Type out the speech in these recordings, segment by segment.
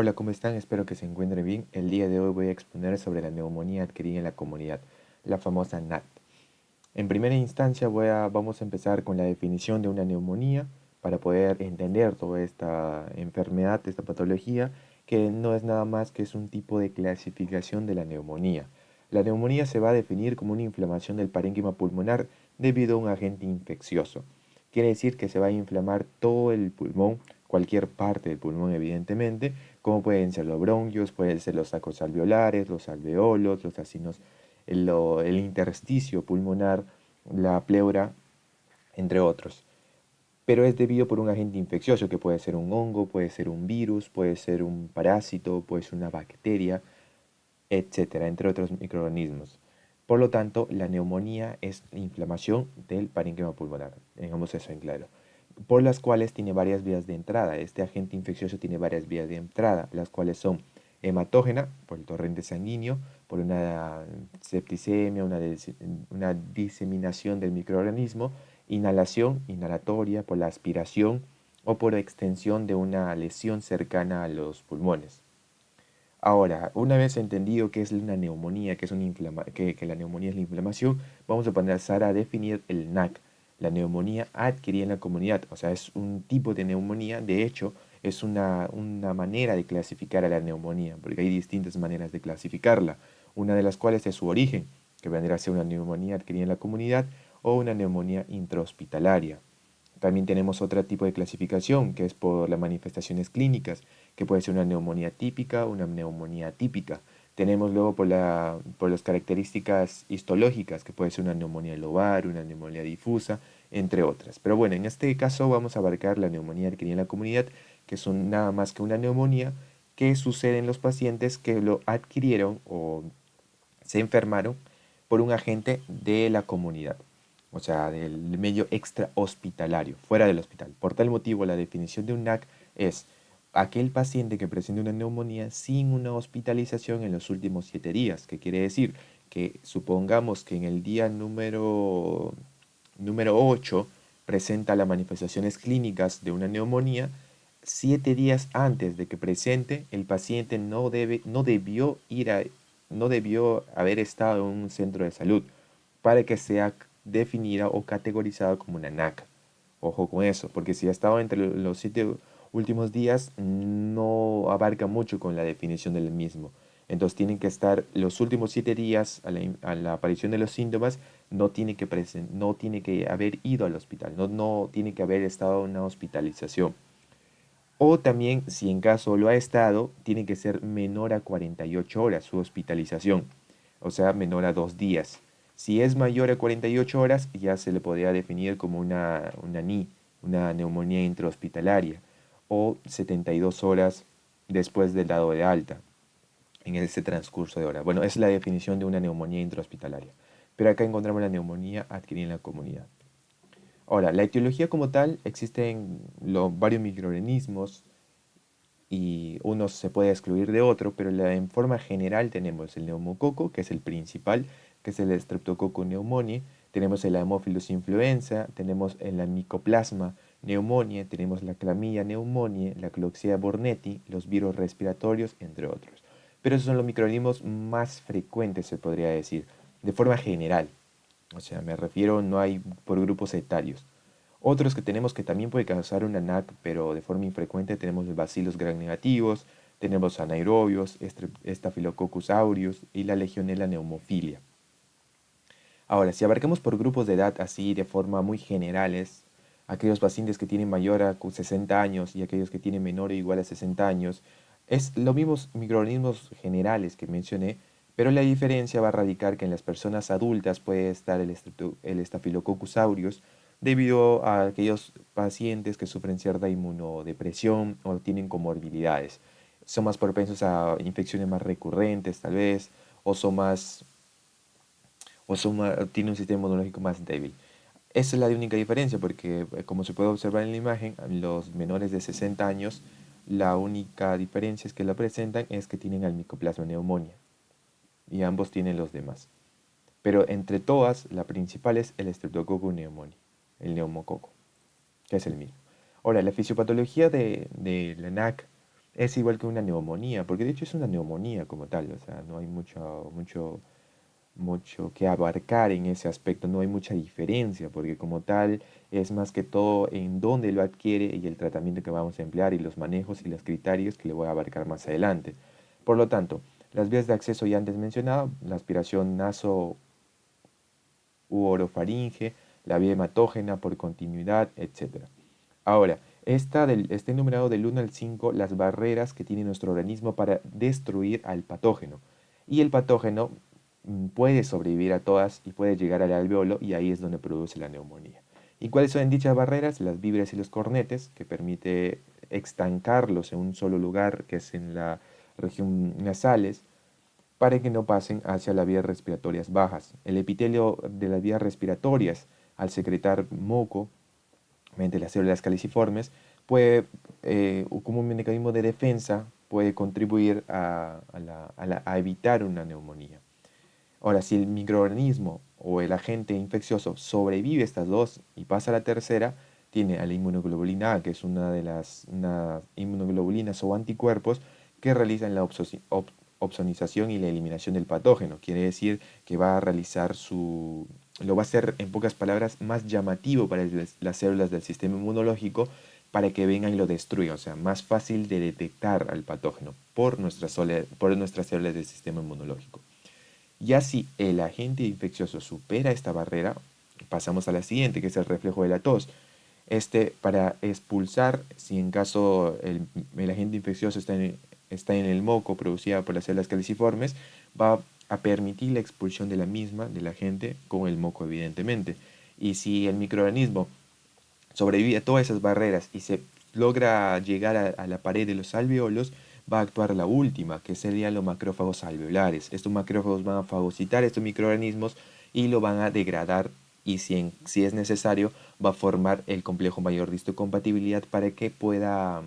Hola, ¿cómo están? Espero que se encuentren bien. El día de hoy voy a exponer sobre la neumonía adquirida en la comunidad, la famosa NAT. En primera instancia vamos a empezar con la definición de una neumonía para poder entender toda esta enfermedad, esta patología, que no es nada más que es un tipo de clasificación de la neumonía. La neumonía se va a definir como una inflamación del parénquima pulmonar debido a un agente infeccioso. Quiere decir que se va a inflamar todo el pulmón, cualquier parte del pulmón evidentemente, como pueden ser los bronquios, pueden ser los sacos alveolares, los alveolos, los acinos, el intersticio pulmonar, la pleura, entre otros. Pero es debido por un agente infeccioso que puede ser un hongo, puede ser un virus, puede ser un parásito, puede ser una bacteria, etcétera, entre otros microorganismos. Por lo tanto, la neumonía es la inflamación del parénquima pulmonar, tengamos eso en claro, por las cuales tiene varias vías de entrada. Este agente infeccioso tiene varias vías de entrada, las cuales son hematógena, por el torrente sanguíneo, por una septicemia, una diseminación del microorganismo, inhalación, inhalatoria, por la aspiración o por extensión de una lesión cercana a los pulmones. Ahora, una vez entendido qué es una neumonía, que la neumonía es la inflamación, vamos a pasar a definir el NAC, la neumonía adquirida en la comunidad. O sea, es un tipo de neumonía, de hecho, es una manera de clasificar a la neumonía, porque hay distintas maneras de clasificarla, una de las cuales es su origen, que vendrá a ser una neumonía adquirida en la comunidad o una neumonía intrahospitalaria. También tenemos otro tipo de clasificación, que es por las manifestaciones clínicas, que puede ser una neumonía típica o una neumonía atípica. Tenemos luego por las características histológicas, que puede ser una neumonía lobar, una neumonía difusa, entre otras. Pero bueno, en este caso vamos a abarcar la neumonía adquirida en la comunidad, que son nada más que una neumonía que sucede en los pacientes que lo adquirieron o se enfermaron por un agente de la comunidad, o sea, del medio extrahospitalario, fuera del hospital. Por tal motivo, la definición de un NAC es aquel paciente que presenta una neumonía sin una hospitalización en los últimos 7 días, que quiere decir que supongamos que en el día número 8 presenta las manifestaciones clínicas de una neumonía. 7 días antes de que presente, el paciente no debió haber estado en un centro de salud para que sea definida o categorizada como una NAC. Ojo con eso, porque si ha estado entre los 7 últimos días, no abarca mucho con la definición del mismo. Entonces tienen que estar los últimos 7 días a la aparición de los síntomas, no tiene que haber ido al hospital, no tiene que haber estado en una hospitalización. O también, si en caso lo ha estado, tiene que ser menor a 48 horas su hospitalización, o sea, menor a 2 días. Si es mayor a 48 horas, ya se le podría definir como una NI, una neumonía intrahospitalaria, o 72 horas después del dado de alta, en ese transcurso de horas. Bueno, esa es la definición de una neumonía intrahospitalaria. Pero acá encontramos la neumonía adquirida en la comunidad. Ahora, la etiología como tal, existen varios microorganismos y uno se puede excluir de otro, pero en forma general tenemos el neumococo, que es el principal, que es el Streptococcus pneumoniae, tenemos el Haemophilus influenza, tenemos el Mycoplasma pneumoniae, tenemos la Chlamydia pneumoniae, la Klebsiella bornetii, los virus respiratorios, entre otros. Pero esos son los microorganismos más frecuentes, se podría decir, de forma general. O sea, me refiero, no hay por grupos etarios. Otros que tenemos que también puede causar una NAC, pero de forma infrecuente, tenemos los bacilos gram negativos, tenemos anaerobios, Staphylococcus aureus y la Legionella pneumophilia. Ahora, si abarcamos por grupos de edad así de forma muy generales, aquellos pacientes que tienen mayor a 60 años y aquellos que tienen menor o igual a 60 años, es los mismos microorganismos generales que mencioné, pero la diferencia va a radicar que en las personas adultas puede estar el Staphylococcus aureus debido a aquellos pacientes que sufren cierta inmunodepresión o tienen comorbilidades. Son más propensos a infecciones más recurrentes, tal vez, o son más tiene un sistema inmunológico más débil. Esa es la única diferencia porque, como se puede observar en la imagen, los menores de 60 años, la única diferencia es que la presentan es que tienen el Mycoplasma pneumonia y ambos tienen los demás. Pero entre todas, la principal es el Streptococcus pneumoniae, el neumococo, que es el mismo. Ahora, la fisiopatología de la NAC es igual que una neumonía, porque de hecho es una neumonía como tal, o sea, no hay mucho que abarcar en ese aspecto, no hay mucha diferencia, porque como tal es más que todo en dónde lo adquiere y el tratamiento que vamos a emplear y los manejos y los criterios que le voy a abarcar más adelante. Por lo tanto, las vías de acceso ya antes mencionado, la aspiración naso u orofaringe, la vía hematógena por continuidad, etcétera. Ahora, está enumerado del 1 al 5 las barreras que tiene nuestro organismo para destruir al patógeno. Y el patógeno puede sobrevivir a todas y puede llegar al alveolo y ahí es donde produce la neumonía. ¿Y cuáles son dichas barreras? Las víbreas y los cornetes, que permite estancarlos en un solo lugar, que es en la región nasales, para que no pasen hacia las vías respiratorias bajas. El epitelio de las vías respiratorias, al secretar moco, mediante las células caliciformes, puede, como un mecanismo de defensa, puede contribuir a evitar una neumonía. Ahora, si el microorganismo o el agente infeccioso sobrevive estas dos y pasa a la tercera, tiene a la inmunoglobulina A, que es una de las inmunoglobulinas o anticuerpos que realizan la opsonización y la eliminación del patógeno. Quiere decir que va a realizar lo va a hacer en pocas palabras más llamativo para las células del sistema inmunológico para que vengan y lo destruyan, o sea, más fácil de detectar al patógeno por nuestras células del sistema inmunológico. Ya si el agente infeccioso supera esta barrera, pasamos a la siguiente, que es el reflejo de la tos. Para expulsar, si en caso el agente infeccioso está en el moco producida por las células caliciformes, va a permitir la expulsión de la misma, del agente, con el moco evidentemente. Y si el microorganismo sobrevive a todas esas barreras y se logra llegar a la pared de los alveolos, va a actuar la última, que serían los macrófagos alveolares. Estos macrófagos van a fagocitar estos microorganismos y lo van a degradar y si es necesario va a formar el complejo mayor de histocompatibilidad para que pueda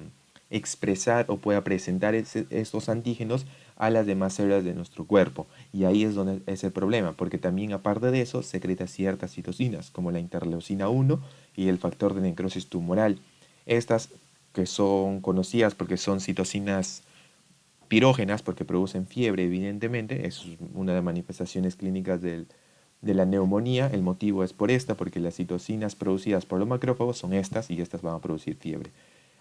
expresar o pueda presentar estos antígenos a las demás células de nuestro cuerpo. Y ahí es donde es el problema, porque también aparte de eso secreta ciertas citocinas, como la interleucina 1 y el factor de necrosis tumoral. Estas que son conocidas porque son citocinas pirógenas, porque producen fiebre, evidentemente, es una de las manifestaciones clínicas de la neumonía. El motivo es por esta, porque las citocinas producidas por los macrófagos son estas y estas van a producir fiebre.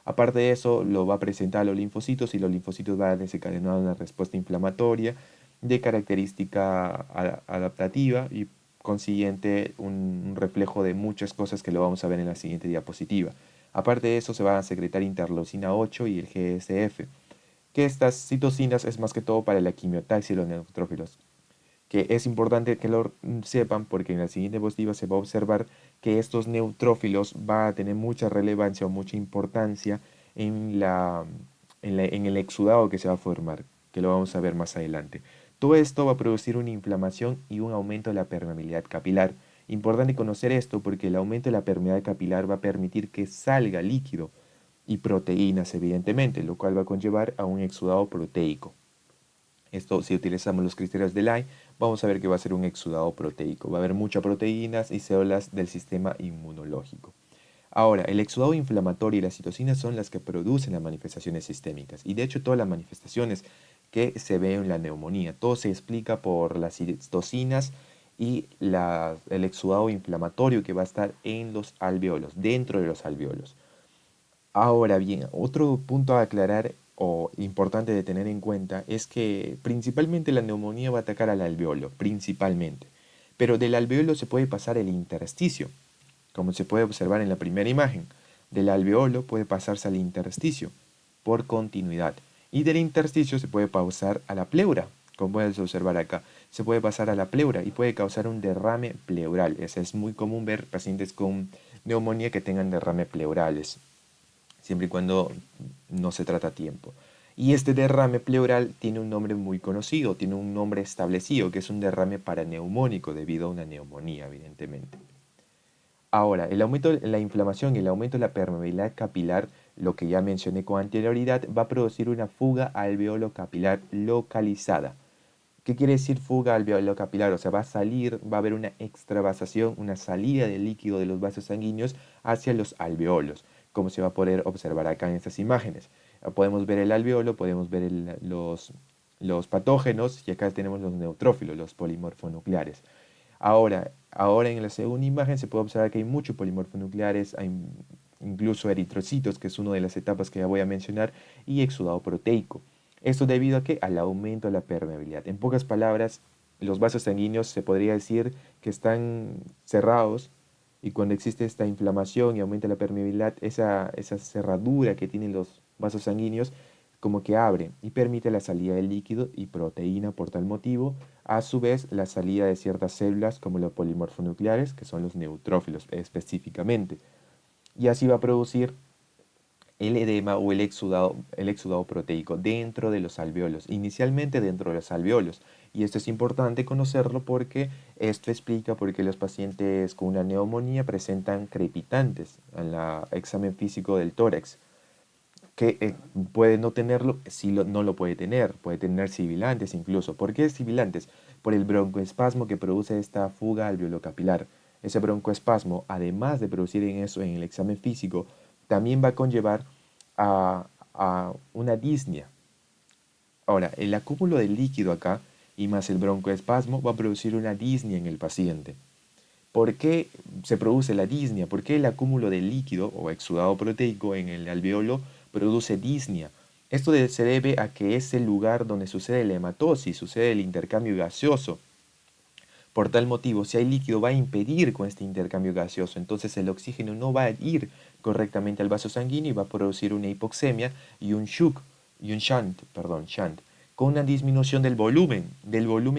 Aparte de eso, lo va a presentar a los linfocitos y los linfocitos van a desencadenar una respuesta inflamatoria de característica adaptativa y consiguiente un reflejo de muchas cosas que lo vamos a ver en la siguiente diapositiva. Aparte de eso, se van a secretar interleucina 8 y el GSF, que estas citocinas es más que todo para la quimiotaxia y los neutrófilos, que es importante que lo sepan porque en la siguiente diapositiva se va a observar que estos neutrófilos van a tener mucha relevancia o mucha importancia en el exudado que se va a formar, que lo vamos a ver más adelante. Todo esto va a producir una inflamación y un aumento de la permeabilidad capilar. Importante conocer esto porque el aumento de la permeabilidad capilar va a permitir que salga líquido y proteínas, evidentemente, lo cual va a conllevar a un exudado proteico. Esto, si utilizamos los criterios de Lai, vamos a ver que va a ser un exudado proteico. Va a haber muchas proteínas y células del sistema inmunológico. Ahora, el exudado inflamatorio y las citocinas son las que producen las manifestaciones sistémicas. Y de hecho, todas las manifestaciones que se ven en la neumonía, todo se explica por las citocinas y el exudado inflamatorio que va a estar en los alveolos, dentro de los alveolos. Ahora bien, otro punto a aclarar o importante de tener en cuenta es que principalmente la neumonía va a atacar al alveolo, principalmente. Pero del alveolo se puede pasar el intersticio, como se puede observar en la primera imagen. Del alveolo puede pasarse al intersticio, por continuidad. Y del intersticio se puede pasar a la pleura, como puedes observar acá. Se puede pasar a la pleura y puede causar un derrame pleural. Es muy común ver pacientes con neumonía que tengan derrame pleurales siempre y cuando no se trata a tiempo. Y este derrame pleural tiene un nombre muy conocido, tiene un nombre establecido, que es un derrame paraneumónico debido a una neumonía, evidentemente. Ahora, el aumento de la inflamación y el aumento de la permeabilidad capilar, lo que ya mencioné con anterioridad, va a producir una fuga alveolo capilar localizada. ¿Qué quiere decir fuga alveolo capilar? O sea, va a salir, va a haber una extravasación, una salida de líquido de los vasos sanguíneos hacia los alveolos, como se va a poder observar acá en estas imágenes. Podemos ver el alveolo, podemos ver los patógenos y acá tenemos los neutrófilos, los polimorfonucleares. Ahora en la segunda imagen se puede observar que hay muchos polimorfonucleares, hay incluso eritrocitos, que es una de las etapas que ya voy a mencionar, y exudado proteico. Esto debido a que al aumento de la permeabilidad. En pocas palabras, los vasos sanguíneos se podría decir que están cerrados y cuando existe esta inflamación y aumenta la permeabilidad, esa cerradura que tienen los vasos sanguíneos como que abre y permite la salida de líquido y proteína por tal motivo, a su vez la salida de ciertas células como los polimorfonucleares, que son los neutrófilos específicamente, y así va a producir el edema o el exudado proteico dentro de los alveolos, inicialmente dentro de los alveolos. Y esto es importante conocerlo porque esto explica por qué los pacientes con una neumonía presentan crepitantes en el examen físico del tórax que puede no tenerlo, sí no lo puede tener sibilantes incluso. ¿Por qué sibilantes? Por el broncoespasmo que produce esta fuga alveolocapilar. Ese broncoespasmo, además de producir en eso en el examen físico, también va a conllevar a una disnea. Ahora, el acúmulo de líquido acá y más el broncoespasmo va a producir una disnea en el paciente. ¿Por qué se produce la disnea? ¿Por qué el acúmulo de líquido o exudado proteico en el alveolo produce disnea? Esto se debe a que es el lugar donde sucede la hematosis, sucede el intercambio gaseoso. Por tal motivo, si hay líquido va a impedir con este intercambio gaseoso, entonces el oxígeno no va a ir correctamente al vaso sanguíneo y va a producir una hipoxemia y un shock, y un shunt, con una disminución del volumen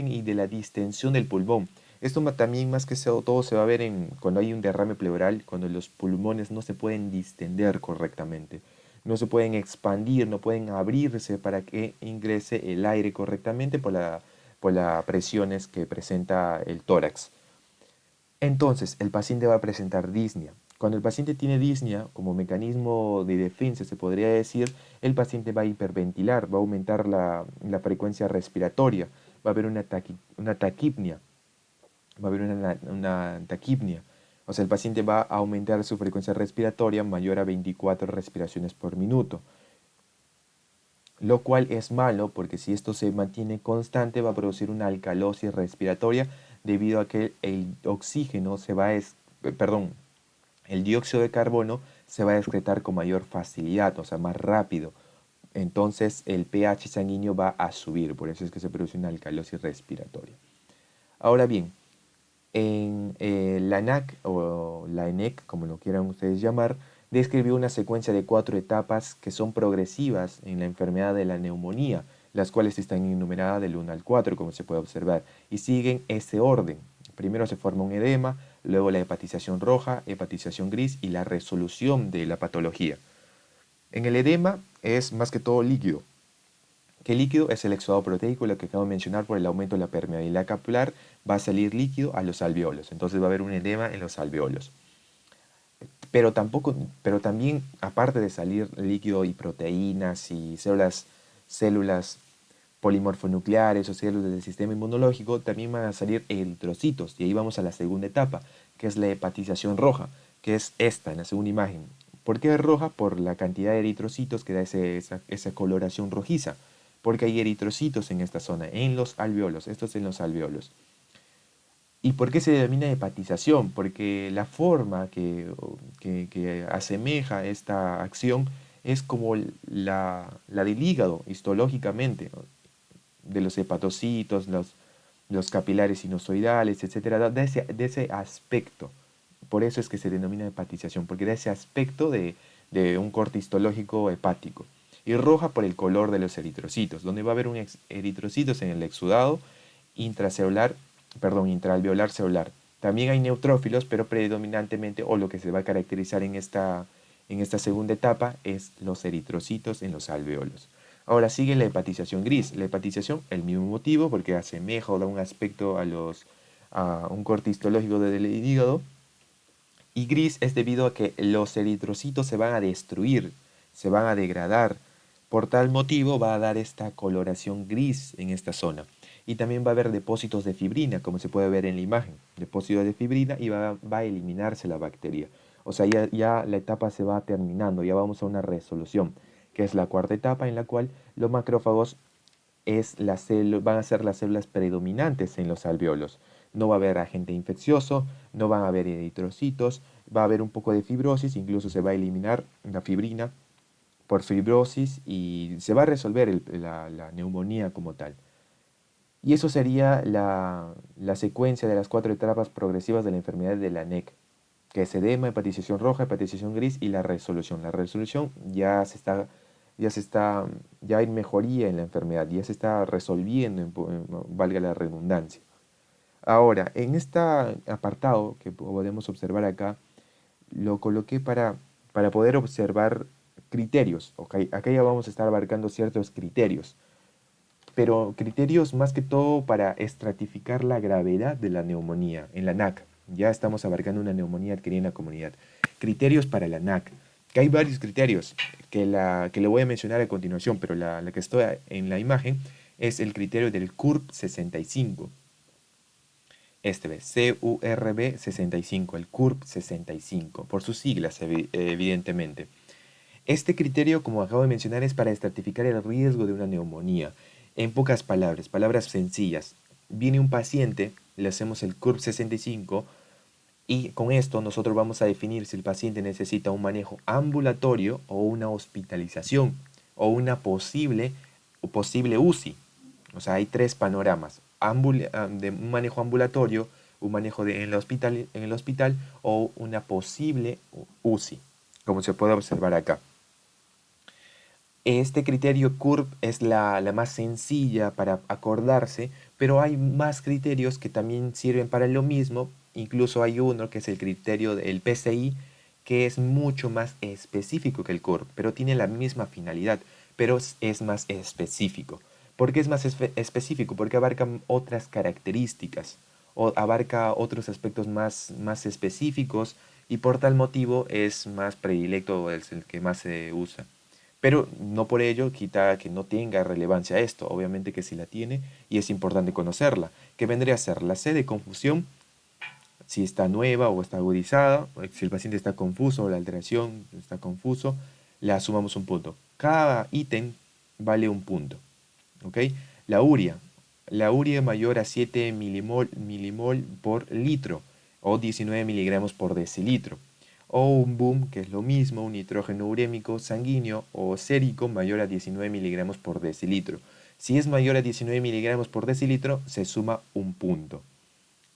y de la distensión del pulmón. Esto también más que todo se va a ver cuando hay un derrame pleural, cuando los pulmones no se pueden distender correctamente, no se pueden expandir, no pueden abrirse para que ingrese el aire correctamente por las presiones que presenta el tórax. Entonces, el paciente va a presentar disnea. Cuando el paciente tiene disnea, como mecanismo de defensa, se podría decir, el paciente va a hiperventilar, va a aumentar la frecuencia respiratoria, va a haber una taquipnia, va a haber una taquipnia. O sea, el paciente va a aumentar su frecuencia respiratoria mayor a 24 respiraciones por minuto, lo cual es malo porque si esto se mantiene constante va a producir una alcalosis respiratoria debido a que el oxígeno se va a, perdón, el dióxido de carbono se va a excretar con mayor facilidad, o sea, más rápido. Entonces el pH sanguíneo va a subir, por eso es que se produce una alcalosis respiratoria. Ahora bien, en la ANAC o la ENEC, como lo quieran ustedes llamar, describió una secuencia de 4 etapas que son progresivas en la enfermedad de la neumonía, las cuales están enumeradas del 1 al 4, como se puede observar, y siguen ese orden. Primero se forma un edema, luego la hepatización roja, hepatización gris y la resolución de la patología. En el edema es más que todo líquido, que líquido es el exudado proteico, lo que acabo de mencionar por el aumento de la permeabilidad capilar, va a salir líquido a los alveolos, entonces va a haber un edema en los alveolos. Pero también, aparte de salir líquido y proteínas y células polimorfonucleares o células del sistema inmunológico, también van a salir eritrocitos, y ahí vamos a la segunda etapa, que es la hepatización roja, que es esta, en la segunda imagen. ¿Por qué es roja? Por la cantidad de eritrocitos que da esa coloración rojiza, porque hay eritrocitos en esta zona, en los alveolos, estos en los alveolos. ¿Y por qué se denomina hepatización? Porque la forma que asemeja esta acción es como la del hígado, histológicamente, ¿no? De los hepatocitos, los capilares sinusoidales, etcétera, de ese aspecto. Por eso es que se denomina hepatización, porque da ese aspecto de un corte histológico hepático. Y roja por el color de los eritrocitos, donde va a haber un eritrocitos en el exudado intracelular, perdón, intraalveolar celular. También hay neutrófilos, pero predominantemente, o lo que se va a caracterizar en esta segunda etapa, es los eritrocitos en los alveolos. Ahora sigue la hepatización gris. La hepatización, el mismo motivo, porque asemeja o da un aspecto a un corte histológico del hígado. Y gris es debido a que los eritrocitos se van a destruir, se van a degradar. Por tal motivo va a dar esta coloración gris en esta zona. Y también va a haber depósitos de fibrina, como se puede ver en la imagen. Depósitos de fibrina y va a eliminarse la bacteria. O sea, ya la etapa se va terminando, ya vamos a una resolución. que es la cuarta etapa en la cual los macrófagos van a ser las células predominantes en los alvéolos. No va a haber agente infeccioso, no van a haber eritrocitos, va a haber un poco de fibrosis, incluso se va a eliminar la fibrina por fibrosis y se va a resolver la neumonía como tal. Y eso sería la secuencia de las 4 etapas progresivas de la enfermedad de la NEC, que es edema, hepatización roja, hepatización gris y la resolución. La resolución ya hay mejoría en la enfermedad, ya se está resolviendo, valga la redundancia. Ahora, en este apartado que podemos observar acá, lo coloqué para poder observar criterios. ¿Ok? Acá ya vamos a estar abarcando ciertos criterios, pero criterios más que todo para estratificar la gravedad de la neumonía en la NAC. Ya estamos abarcando una neumonía adquirida en la comunidad. Criterios para la NAC, que hay varios criterios que le voy a mencionar a continuación, pero la que está en la imagen es el criterio del CURB 65. Este vez, CURB 65, el CURB 65, por sus siglas, evidentemente. Este criterio, como acabo de mencionar, es para estratificar el riesgo de una neumonía. En pocas palabras, palabras sencillas, viene un paciente, le hacemos el CURB 65 y con esto nosotros vamos a definir si el paciente necesita un manejo ambulatorio o una hospitalización o una posible UCI. O sea, hay 3 panoramas, de un manejo ambulatorio, un manejo en el hospital o una posible UCI, como se puede observar acá. Este criterio CURB es la más sencilla para acordarse, pero hay más criterios que también sirven para lo mismo. Incluso hay uno que es el criterio del PCI, que es mucho más específico que el CURB, pero tiene la misma finalidad, pero es más específico. ¿Por qué es más específico? Porque abarca otras características, o abarca otros aspectos más específicos y por tal motivo es más predilecto, es el que más se usa. Pero no por ello quita que no tenga relevancia esto, obviamente que sí la tiene y es importante conocerla, que vendría a ser la C de confusión, si está nueva o está agudizada, si el paciente está confuso o la alteración está confuso, le sumamos un punto. Cada ítem vale un punto, ¿ok? La urea, la urea mayor a 7 milimol por litro o 19 miligramos por decilitro. O un BUM, que es lo mismo, un nitrógeno urémico sanguíneo o sérico mayor a 19 miligramos por decilitro. Si es mayor a 19 miligramos por decilitro, se suma un punto.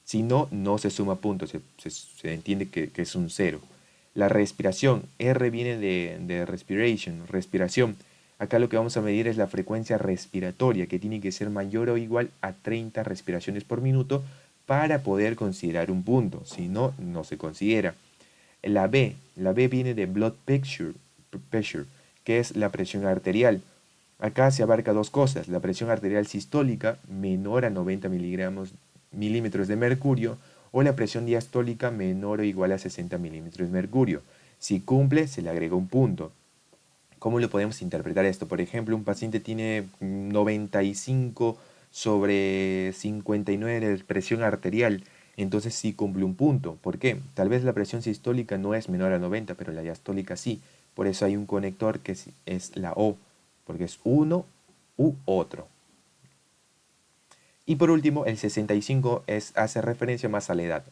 Si no, no se suma puntos, se entiende que es un cero. La respiración, R viene de respiration, respiración. Acá lo que vamos a medir es la frecuencia respiratoria, que tiene que ser mayor o igual a 30 respiraciones por minuto para poder considerar un punto. Si no, no se considera. La B viene de blood pressure, que es la presión arterial. Acá se abarca dos cosas, la presión arterial sistólica menor a 90 milímetros de mercurio o la presión diastólica menor o igual a 60 milímetros de mercurio. Si cumple, se le agrega un punto. ¿Cómo lo podemos interpretar esto? Por ejemplo, un paciente tiene 95 sobre 59 de presión arterial, entonces sí cumple un punto. ¿Por qué? Tal vez la presión sistólica no es menor a 90, pero la diastólica sí. Por eso hay un conector que es la O, porque es uno u otro. Y por último, el 65 hace referencia más a la edad.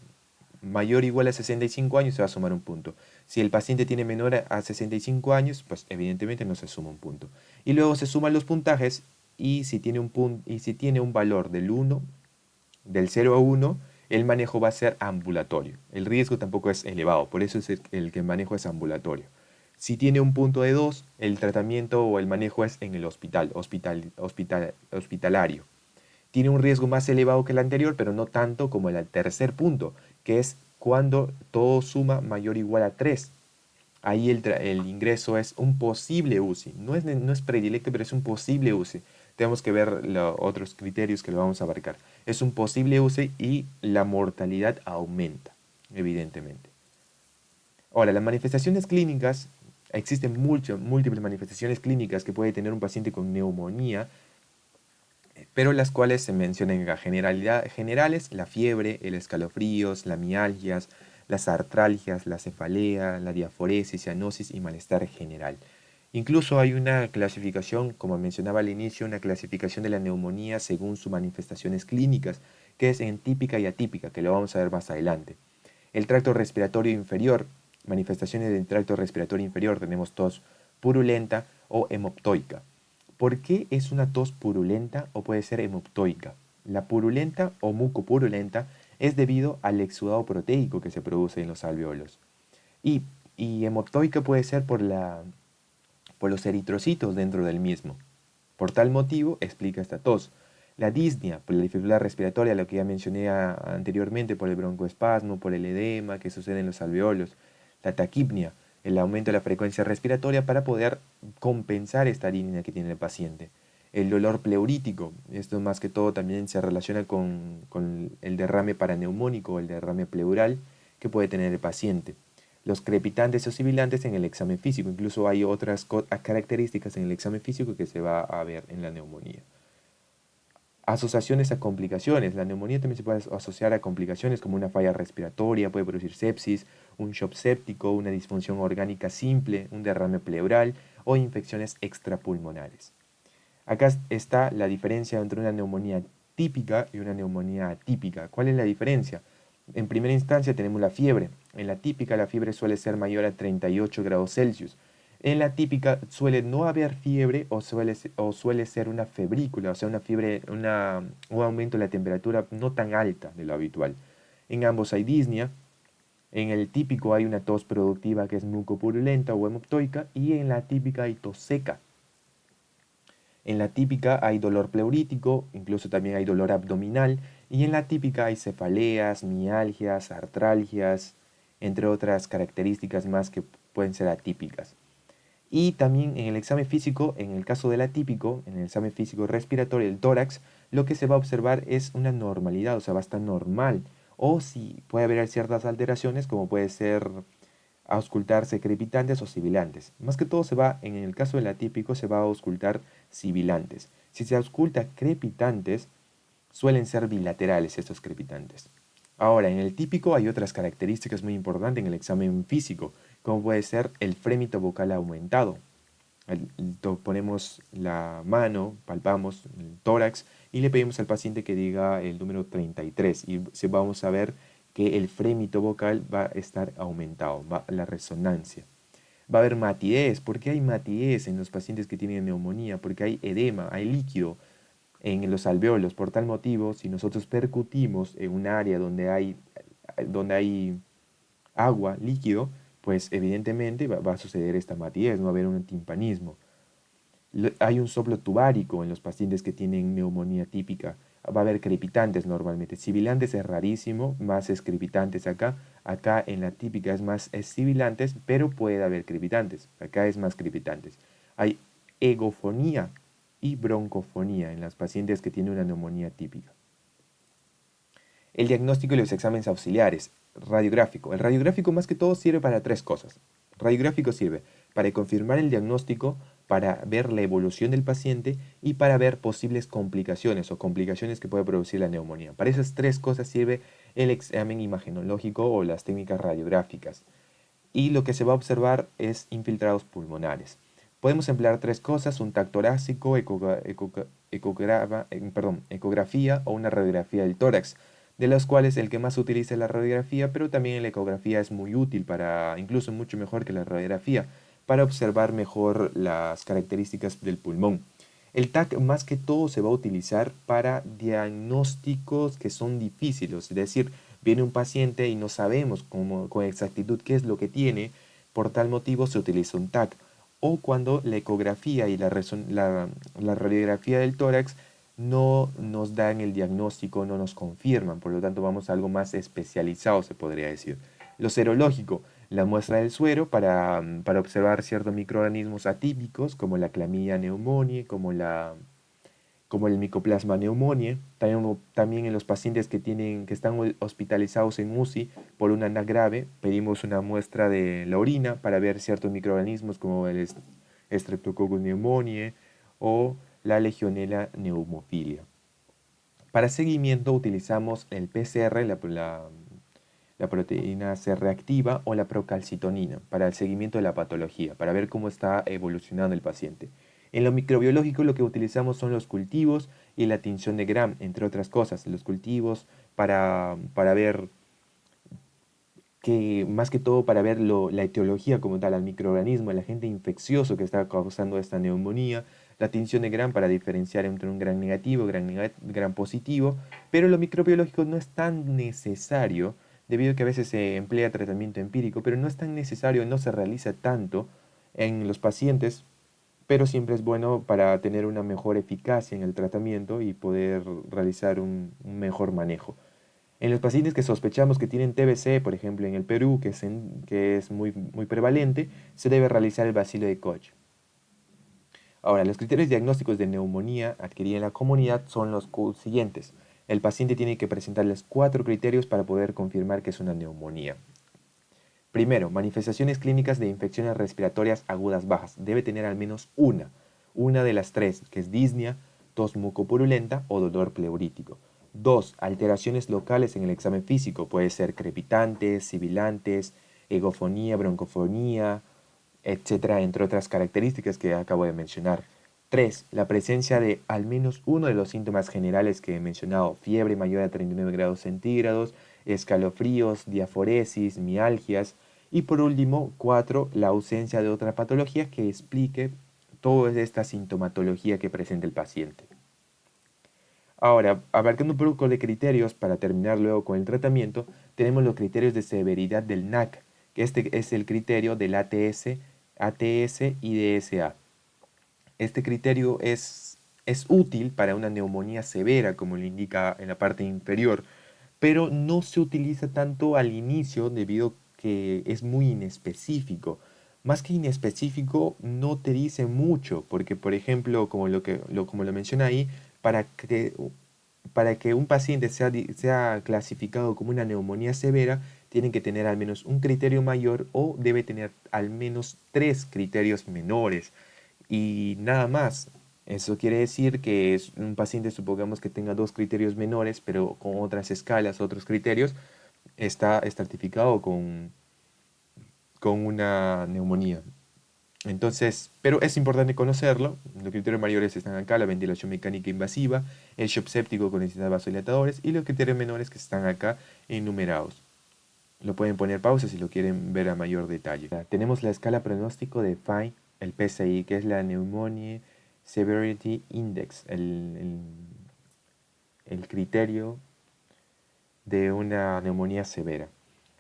Mayor o igual a 65 años se va a sumar un punto. Si el paciente tiene menor a 65 años, pues evidentemente no se suma un punto. Y luego se suman los puntajes y si tiene un valor del 0 a 1, el manejo va a ser ambulatorio. El riesgo tampoco es elevado, por eso es el que el manejo es ambulatorio. Si tiene un punto de 2, el tratamiento o el manejo es en el hospitalario. Tiene un riesgo más elevado que el anterior, pero no tanto como el tercer punto, que es cuando todo suma mayor o igual a 3. Ahí el ingreso es un posible UCI. No es predilecto, pero es un posible UCI. Tenemos que ver los otros criterios que lo vamos a abarcar. Es un posible UCI y la mortalidad aumenta, evidentemente. Ahora, las manifestaciones clínicas, existen múltiples manifestaciones clínicas que puede tener un paciente con neumonía, pero las cuales se mencionan en generales, la fiebre, el escalofríos, las mialgias, las artralgias, la cefalea, la diaforesis, cianosis y malestar general. Incluso hay una clasificación, como mencionaba al inicio, una clasificación de la neumonía según sus manifestaciones clínicas, que es en típica y atípica, que lo vamos a ver más adelante. El tracto respiratorio inferior, manifestaciones del tracto respiratorio inferior, tenemos tos purulenta o hemoptoica. ¿Por qué es una tos purulenta o puede ser hemoptoica? La purulenta o mucopurulenta es debido al exudado proteico que se produce en los alveolos. Y, y hemoptoica puede ser por los eritrocitos dentro del mismo. Por tal motivo, explica esta tos. La disnea, por la dificultad respiratoria, lo que ya mencioné anteriormente, por el broncoespasmo, por el edema que sucede en los alveolos. La taquipnia, el aumento de la frecuencia respiratoria para poder compensar esta disnea que tiene el paciente. El dolor pleurítico, esto más que todo también se relaciona con el derrame paraneumónico, el derrame pleural que puede tener el paciente. Los crepitantes o sibilantes en el examen físico, incluso hay otras características en el examen físico que se va a ver en la neumonía. Asociaciones a complicaciones. La neumonía también se puede asociar a complicaciones como una falla respiratoria, puede producir sepsis, un shock séptico, una disfunción orgánica simple, un derrame pleural o infecciones extrapulmonares. Acá está la diferencia entre una neumonía típica y una neumonía atípica. ¿Cuál es la diferencia? En primera instancia tenemos la fiebre. En la típica la fiebre suele ser mayor a 38 grados Celsius. En la típica suele no haber fiebre o suele ser una febrícula, o sea, una fiebre, un aumento de la temperatura no tan alta de lo habitual. En ambos hay disnea. En el típico hay una tos productiva que es mucopurulenta o hemoptoica y en la típica hay tos seca. En la típica hay dolor pleurítico, incluso también hay dolor abdominal, y en la típica hay cefaleas, mialgias, artralgias, entre otras características más que pueden ser atípicas. Y también en el examen físico, en el caso del atípico, en el examen físico respiratorio del tórax, lo que se va a observar es una normalidad, o sea, va a estar normal. O si puede haber ciertas alteraciones, como puede ser auscultarse crepitantes o sibilantes. Más que todo en el caso del atípico, se va a auscultar sibilantes. Si se ausculta crepitantes, suelen ser bilaterales estos crepitantes. Ahora, en el típico hay otras características muy importantes en el examen físico, como puede ser el frémito vocal aumentado. Ponemos la mano, palpamos el tórax y le pedimos al paciente que diga el número 33 y vamos a ver que el frémito vocal va a estar aumentado, la resonancia. Va a haber matidez. ¿Por qué hay matidez en los pacientes que tienen neumonía? Porque hay edema, hay líquido en los alveolos. Por tal motivo, si nosotros percutimos en un área donde hay agua, líquido, pues evidentemente va a suceder esta matidez, no va a haber un timpanismo. Hay un soplo tubárico en los pacientes que tienen neumonía típica. Va a haber crepitantes normalmente. Sibilantes es rarísimo, más es crepitantes acá. Acá en la típica es más sibilantes, pero puede haber crepitantes. Acá es más crepitantes. Hay egofonía y broncofonía en las pacientes que tienen una neumonía típica. El diagnóstico y los exámenes auxiliares. Radiográfico. El radiográfico más que todo sirve para tres cosas. Radiográfico sirve para confirmar el diagnóstico, para ver la evolución del paciente y para ver posibles complicaciones o complicaciones que puede producir la neumonía. Para esas tres cosas sirve el examen imagenológico o las técnicas radiográficas. Y lo que se va a observar es infiltrados pulmonares. Podemos emplear tres cosas, un TAC torácico, ecografía o una radiografía del tórax, de las cuales el que más se utiliza es la radiografía, pero también la ecografía es muy útil para, incluso mucho mejor que la radiografía, para observar mejor las características del pulmón. El TAC más que todo se va a utilizar para diagnósticos que son difíciles, es decir, viene un paciente y no sabemos con exactitud qué es lo que tiene, por tal motivo se utiliza un TAC. O cuando la ecografía y la radiografía del tórax no nos dan el diagnóstico, no nos confirman, por lo tanto vamos a algo más especializado, se podría decir. Lo serológico, la muestra del suero para observar ciertos microorganismos atípicos como la Chlamydia pneumoniae, como el Mycoplasma pneumoniae. También en los pacientes que están hospitalizados en UCI por una ANA grave, pedimos una muestra de la orina para ver ciertos microorganismos como el Streptococcus pneumoniae o la Legionella pneumophilia. Para seguimiento utilizamos el PCR, la proteína C reactiva o la procalcitonina para el seguimiento de la patología, para ver cómo está evolucionando el paciente. En lo microbiológico lo que utilizamos son los cultivos y la tinción de Gram, entre otras cosas. Los cultivos para ver que más que todo para ver la etiología como tal, al microorganismo, el agente infeccioso que está causando esta neumonía, la tinción de Gram para diferenciar entre un Gram negativo y Gram positivo, pero lo microbiológico no es tan necesario, debido a que a veces se emplea tratamiento empírico, pero no es tan necesario, no se realiza tanto en los pacientes, pero siempre es bueno para tener una mejor eficacia en el tratamiento y poder realizar un mejor manejo. En los pacientes que sospechamos que tienen TBC, por ejemplo en el Perú, que es muy prevalente, se debe realizar el bacilo de Koch. Ahora, los criterios diagnósticos de neumonía adquirida en la comunidad son los siguientes. El paciente tiene que presentarles 4 criterios para poder confirmar que es una neumonía. Primero, manifestaciones clínicas de infecciones respiratorias agudas bajas. Debe tener al menos una de las tres, que es disnea, tos mucopurulenta o dolor pleurítico. 2. Alteraciones locales en el examen físico. Puede ser crepitantes, sibilantes, egofonía, broncofonía, etcétera, entre otras características que acabo de mencionar. 3. La presencia de al menos uno de los síntomas generales que he mencionado, fiebre mayor a 39 grados centígrados, escalofríos, diaforesis, mialgias. Y por último, 4. La ausencia de otra patología que explique toda esta sintomatología que presenta el paciente. Ahora, abarcando un poco de criterios para terminar luego con el tratamiento, tenemos los criterios de severidad del NAC, que este es el criterio del ATS, ATS y DSA. Este criterio es útil para una neumonía severa, como le indica en la parte inferior, pero no se utiliza tanto al inicio debido que es muy inespecífico. Más que inespecífico, no te dice mucho, porque por ejemplo, como lo menciona ahí, para que, para que un paciente sea clasificado como una neumonía severa, tienen que tener al menos un criterio mayor o debe tener al menos 3 criterios menores y nada más. Eso quiere decir que es un paciente, supongamos que tenga 2 criterios menores, pero con otras escalas, otros criterios, está estratificado con una neumonía. Entonces, pero es importante conocerlo. Los criterios mayores están acá, la ventilación mecánica invasiva, el shock séptico con necesidad de vasodilatadores y los criterios menores que están acá enumerados. Lo pueden poner pausa si lo quieren ver a mayor detalle. Tenemos la escala pronóstico de FINE, el PSI, que es la Pneumonia Severity Index, el criterio de una neumonía severa.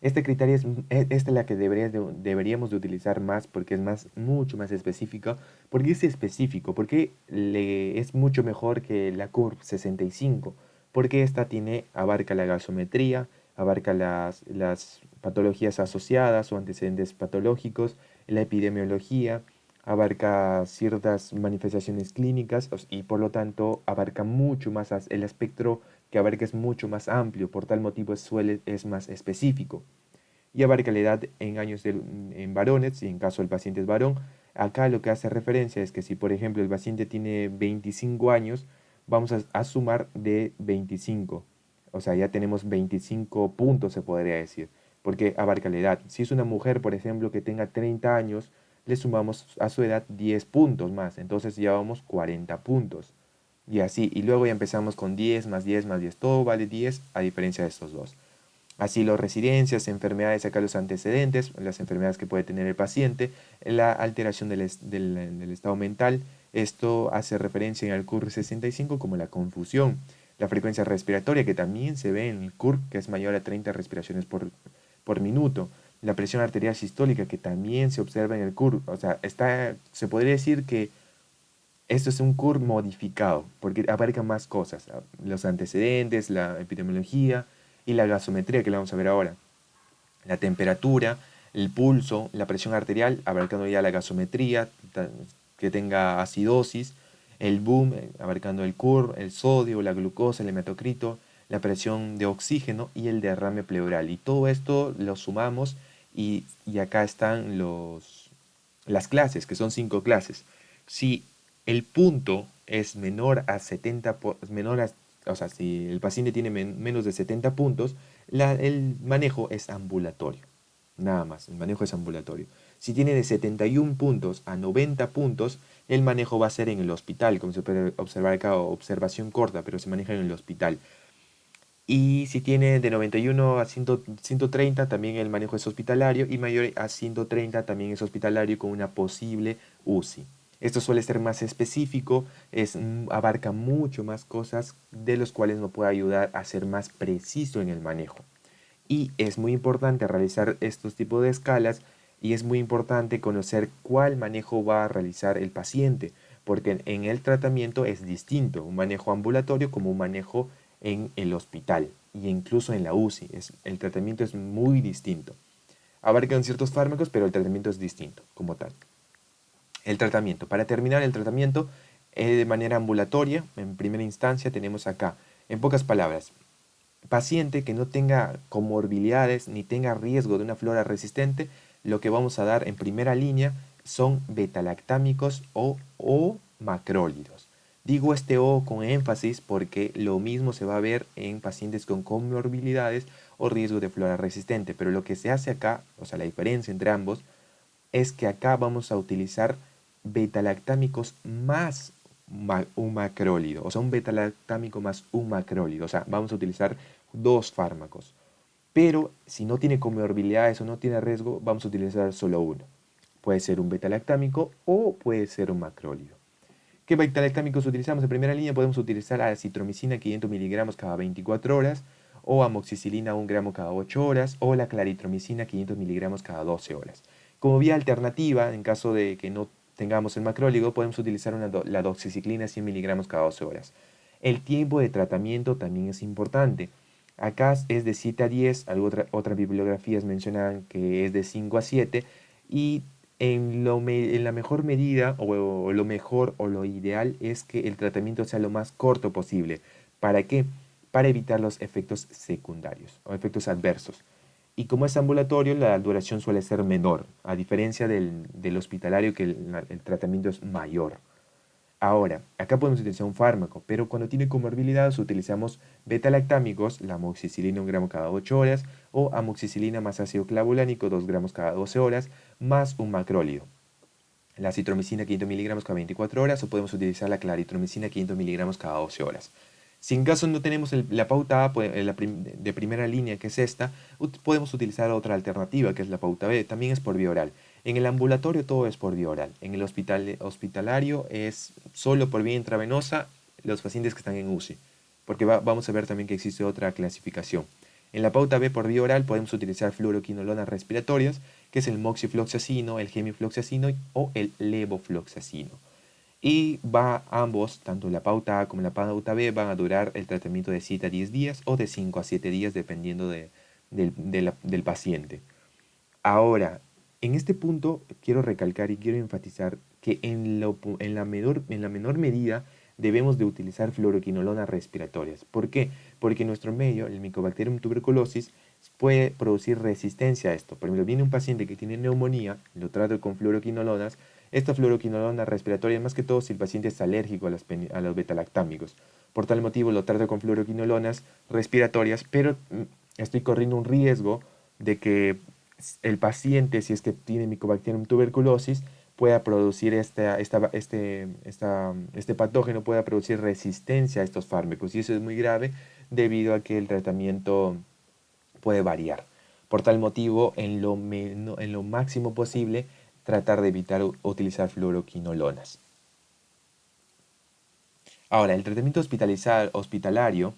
Este criterio esta es la que deberíamos de utilizar más porque es mucho más específico. ¿Por qué es específico? Porque es mucho mejor que la CURV 65. Porque esta abarca la gasometría, abarca las patologías asociadas o antecedentes patológicos, la epidemiología, abarca ciertas manifestaciones clínicas y por lo tanto abarca mucho más el espectro que abarca es mucho más amplio, por tal motivo es más específico. Y abarca la edad en años en varones, y en caso el paciente es varón. Acá lo que hace referencia es que si por ejemplo el paciente tiene 25 años, vamos a sumar de 25. O sea, ya tenemos 25 puntos, se podría decir, porque abarca la edad. Si es una mujer, por ejemplo, que tenga 30 años, le sumamos a su edad 10 puntos más, entonces llevamos 40 puntos. Y así, y luego ya empezamos con 10 más 10 más 10, todo vale 10 a diferencia de estos dos. Así las residencias, enfermedades, acá los antecedentes, las enfermedades que puede tener el paciente, la alteración del estado mental, esto hace referencia en el CUR 65 como la confusión, la frecuencia respiratoria que también se ve en el CUR, que es mayor a 30 respiraciones por minuto, la presión arterial sistólica que también se observa en el CUR, o sea, se podría decir que esto es un CUR modificado, porque abarca más cosas, los antecedentes, la epidemiología y la gasometría que la vamos a ver ahora. La temperatura, el pulso, la presión arterial, abarcando ya la gasometría, que tenga acidosis, el boom, abarcando el CUR, el sodio, la glucosa, el hematocrito, la presión de oxígeno y el derrame pleural. Y todo esto lo sumamos y acá están las clases, que son 5 clases. Si el punto es menor a o sea, si el paciente tiene menos de 70 puntos, el manejo es ambulatorio. Nada más, el manejo es ambulatorio. Si tiene de 71 puntos a 90 puntos, el manejo va a ser en el hospital, como se puede observar acá, observación corta, pero se maneja en el hospital. Y si tiene de 91 a 130, también el manejo es hospitalario, y mayor a 130 también es hospitalario con una posible UCI. Esto suele ser más específico, abarca mucho más cosas de los cuales nos puede ayudar a ser más preciso en el manejo. Y es muy importante realizar estos tipos de escalas y es muy importante conocer cuál manejo va a realizar el paciente, porque en el tratamiento es distinto, un manejo ambulatorio como un manejo en el hospital y incluso en la UCI. El tratamiento es muy distinto. Abarcan ciertos fármacos, pero el tratamiento es distinto como tal. El tratamiento. Para terminar el tratamiento de manera ambulatoria, en primera instancia tenemos acá, en pocas palabras, paciente que no tenga comorbilidades ni tenga riesgo de una flora resistente, lo que vamos a dar en primera línea son betalactámicos o macrólidos. Digo este O con énfasis porque lo mismo se va a ver en pacientes con comorbilidades o riesgo de flora resistente, pero lo que se hace acá, o sea, la diferencia entre ambos, es que acá vamos a utilizar betalactámicos más un macrólido, o sea, un betalactámico más un macrólido, o sea, vamos a utilizar dos fármacos. Pero si no tiene comorbilidades o no tiene riesgo, vamos a utilizar solo uno. Puede ser un betalactámico o puede ser un macrólido. ¿Qué betalactámicos utilizamos? En primera línea podemos utilizar acitromicina 500 miligramos cada 24 horas, o amoxicilina 1 gramo cada 8 horas, o la claritromicina 500 miligramos cada 12 horas. Como vía alternativa, en caso de que no tengamos el macrólido, podemos utilizar la doxiciclina 100 miligramos cada 12 horas. El tiempo de tratamiento también es importante. Acá es de 7 a 10, otras bibliografías mencionan que es de 5 a 7, y en la mejor medida o lo mejor o lo ideal es que el tratamiento sea lo más corto posible. ¿Para qué? Para evitar los efectos secundarios o efectos adversos. Y como es ambulatorio, la duración suele ser menor, a diferencia del hospitalario, que el tratamiento es mayor. Ahora, acá podemos utilizar un fármaco, pero cuando tiene comorbilidades utilizamos betalactámicos, la amoxicilina 1 gramo cada 8 horas, o amoxicilina más ácido clavulánico 2 gramos cada 12 horas, más un macrólido. La citromicina 500 miligramos cada 24 horas, o podemos utilizar la claritromicina 500 miligramos cada 12 horas. Si en caso no tenemos la pauta A de primera línea, que es esta, podemos utilizar otra alternativa, que es la pauta B, también es por vía oral. En el ambulatorio todo es por vía oral. En el hospitalario es solo por vía intravenosa los pacientes que están en UCI, porque vamos a ver también que existe otra clasificación. En la pauta B por vía oral podemos utilizar fluoroquinolonas respiratorias, que es el moxifloxacino, el gemifloxacino o el levofloxacino. Y ambos, tanto la pauta A como la pauta B, van a durar el tratamiento de 7 a 10 días o de 5 a 7 días, dependiendo del paciente. Ahora, en este punto quiero recalcar y quiero enfatizar que en la menor medida debemos de utilizar fluoroquinolonas respiratorias. ¿Por qué? Porque en nuestro medio, el Mycobacterium tuberculosis, puede producir resistencia a esto. Por ejemplo, viene un paciente que tiene neumonía, lo trato con fluoroquinolonas. Esta fluoroquinolona respiratoria, más que todo si el paciente es alérgico a los betalactámicos. Por tal motivo lo trato con fluoroquinolonas respiratorias, pero estoy corriendo un riesgo de que el paciente, si es que tiene Mycobacterium tuberculosis, pueda producir este patógeno, pueda producir resistencia a estos fármacos. Y eso es muy grave debido a que el tratamiento puede variar. Por tal motivo, en lo máximo posible, tratar de evitar utilizar fluoroquinolonas. Ahora, el tratamiento hospitalario,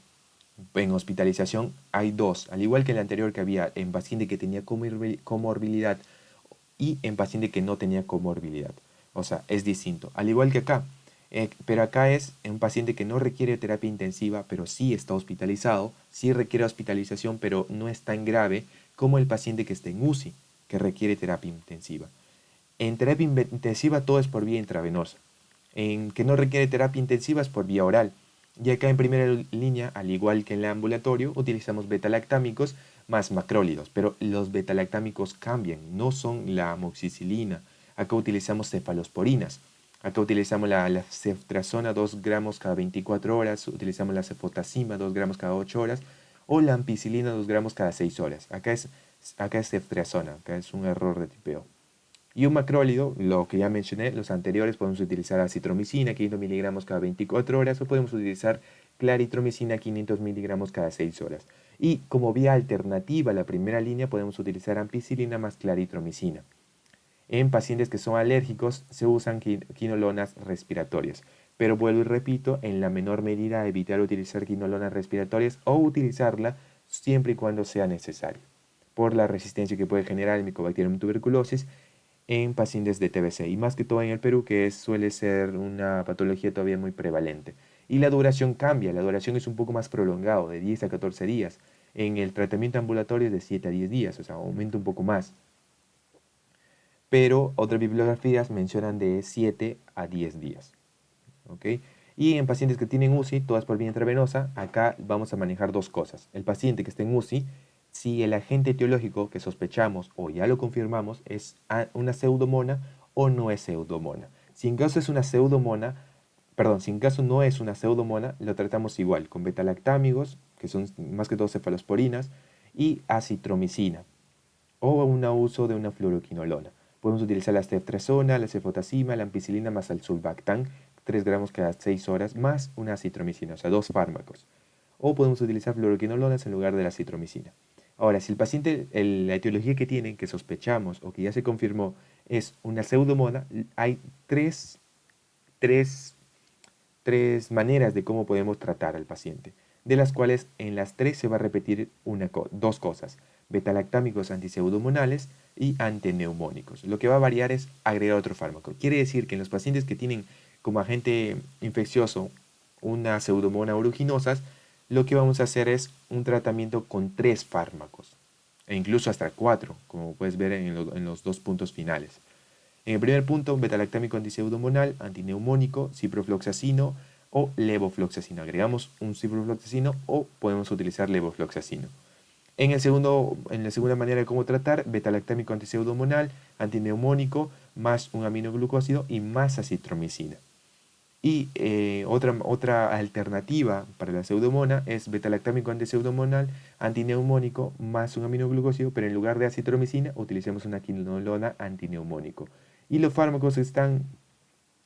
en hospitalización hay dos, al igual que el anterior que había en paciente que tenía comorbilidad y en paciente que no tenía comorbilidad. O sea, es distinto. Al igual que acá. Pero acá es en un paciente que no requiere terapia intensiva, pero sí está hospitalizado, sí requiere hospitalización, pero no es tan grave como el paciente que está en UCI, que requiere terapia intensiva. En terapia intensiva todo es por vía intravenosa. En que no requiere terapia intensiva es por vía oral. Y acá en primera línea, al igual que en el ambulatorio, utilizamos betalactámicos más macrólidos, pero los betalactámicos cambian, no son la amoxicilina. Acá utilizamos cefalosporinas. Acá utilizamos la ceftriaxona 2 gramos cada 24 horas, utilizamos la cefotaxima 2 gramos cada 8 horas o la ampicilina 2 gramos cada 6 horas. Acá es ceftriaxona, acá es un error de tipeo. Y un macrólido, lo que ya mencioné, los anteriores, podemos utilizar acitromicina 500 miligramos cada 24 horas o podemos utilizar claritromicina 500 miligramos cada 6 horas. Y como vía alternativa a la primera línea podemos utilizar ampicilina más claritromicina. En pacientes que son alérgicos se usan quinolonas respiratorias. Pero vuelvo y repito, en la menor medida evitar utilizar quinolonas respiratorias o utilizarla siempre y cuando sea necesario, por la resistencia que puede generar el Mycobacterium tuberculosis en pacientes de TBC, y más que todo en el Perú, que suele ser una patología todavía muy prevalente. Y la duración cambia, la duración es un poco más prolongado, de 10 a 14 días. En el tratamiento ambulatorio es de 7 a 10 días, o sea, aumenta un poco más. Pero otras bibliografías mencionan de 7 a 10 días. ¿Ok? Y en pacientes que tienen UCI, todas por vía intravenosa, acá vamos a manejar dos cosas. El paciente que esté en UCI, si el agente etiológico que sospechamos o ya lo confirmamos es una pseudomona o no es pseudomona. Si en caso es una pseudomona, perdón, si en caso no es una pseudomona, lo tratamos igual con betalactámigos, que son más que todo cefalosporinas, y acitromicina, o un uso de una fluoroquinolona. Podemos utilizar la ceftriaxona, la cefotaxima, la ampicilina más el sulbactam, 3 gramos cada 6 horas, más una acitromicina, o sea, dos fármacos. O podemos utilizar fluoroquinolonas en lugar de la acitromicina. Ahora, si el paciente, la etiología que tiene, que sospechamos o que ya se confirmó, es una pseudomona, hay tres tres maneras de cómo podemos tratar al paciente, de las cuales en las tres se va a repetir dos cosas: betalactámicos antipseudomonales y antineumónicos. Lo que va a variar es agregar otro fármaco. Quiere decir que en los pacientes que tienen como agente infeccioso una pseudomona aeruginosa, lo que vamos a hacer es un tratamiento con 3 fármacos, e incluso hasta 4, como puedes ver en los dos puntos finales. En el primer punto, betalactámico antipseudomonal, antineumónico, ciprofloxacino o levofloxacino. Agregamos un ciprofloxacino o podemos utilizar levofloxacino. En la segunda manera de cómo tratar, betalactámico antipseudomonal, antineumónico, más un aminoglucósido y más acitromicina. Y otra alternativa para la pseudomona es betalactámico antipseudomonal, antineumónico, más un aminoglucósido, pero en lugar de acitromicina utilicemos una quinolona antineumónico. Y los fármacos están,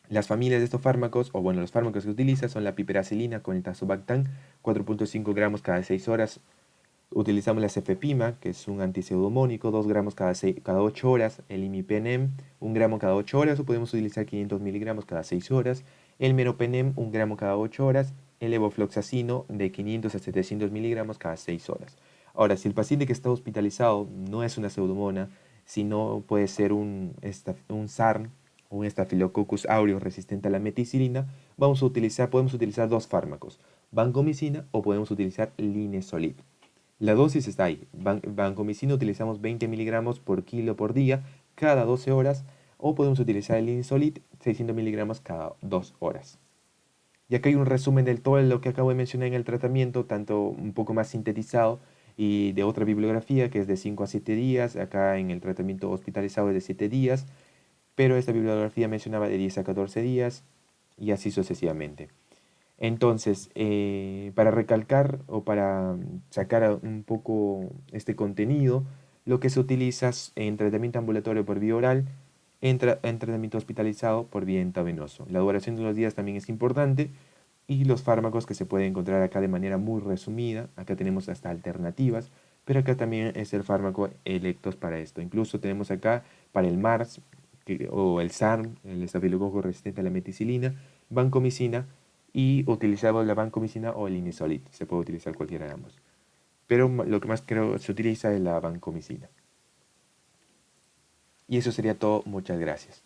las familias de estos fármacos, o bueno, los fármacos que utiliza son la piperacilina con el tazobactam, 4.5 gramos cada 6 horas. Utilizamos la cefepima, que es un antipseudomónico, 2 gramos cada 8 horas. El imipenem, 1 gramo cada 8 horas, o podemos utilizar 500 miligramos cada 6 horas. El meropenem, 1 gramo cada 8 horas. El levofloxacino, de 500 a 700 miligramos cada 6 horas. Ahora, si el paciente que está hospitalizado no es una pseudomona, sino puede ser un SARM, un Staphylococcus aureus resistente a la meticilina, podemos utilizar dos fármacos: vancomicina o podemos utilizar linezolid. La dosis está ahí. Vancomicina utilizamos 20 miligramos por kilo por día, cada 12 horas, o podemos utilizar el linezolid, 600 miligramos cada 2 horas. Y acá hay un resumen de todo lo que acabo de mencionar en el tratamiento, tanto un poco más sintetizado y de otra bibliografía que es de 5 a 7 días. Acá en el tratamiento hospitalizado es de 7 días, pero esta bibliografía mencionaba de 10 a 14 días y así sucesivamente. Entonces, para recalcar o para sacar un poco este contenido, lo que se utiliza en tratamiento ambulatorio por vía oral, en tratamiento hospitalizado por vía intravenoso. La duración de los días también es importante, y los fármacos que se pueden encontrar acá de manera muy resumida. Acá tenemos hasta alternativas, pero acá también es el fármaco electos para esto. Incluso tenemos acá para el MARS o el SARM, el estafilococo resistente a la meticilina, vancomicina, y utilizamos la vancomicina o el linezolid. Se puede utilizar cualquiera de ambos, pero lo que más creo se utiliza es la vancomicina. Y eso sería todo. Muchas gracias.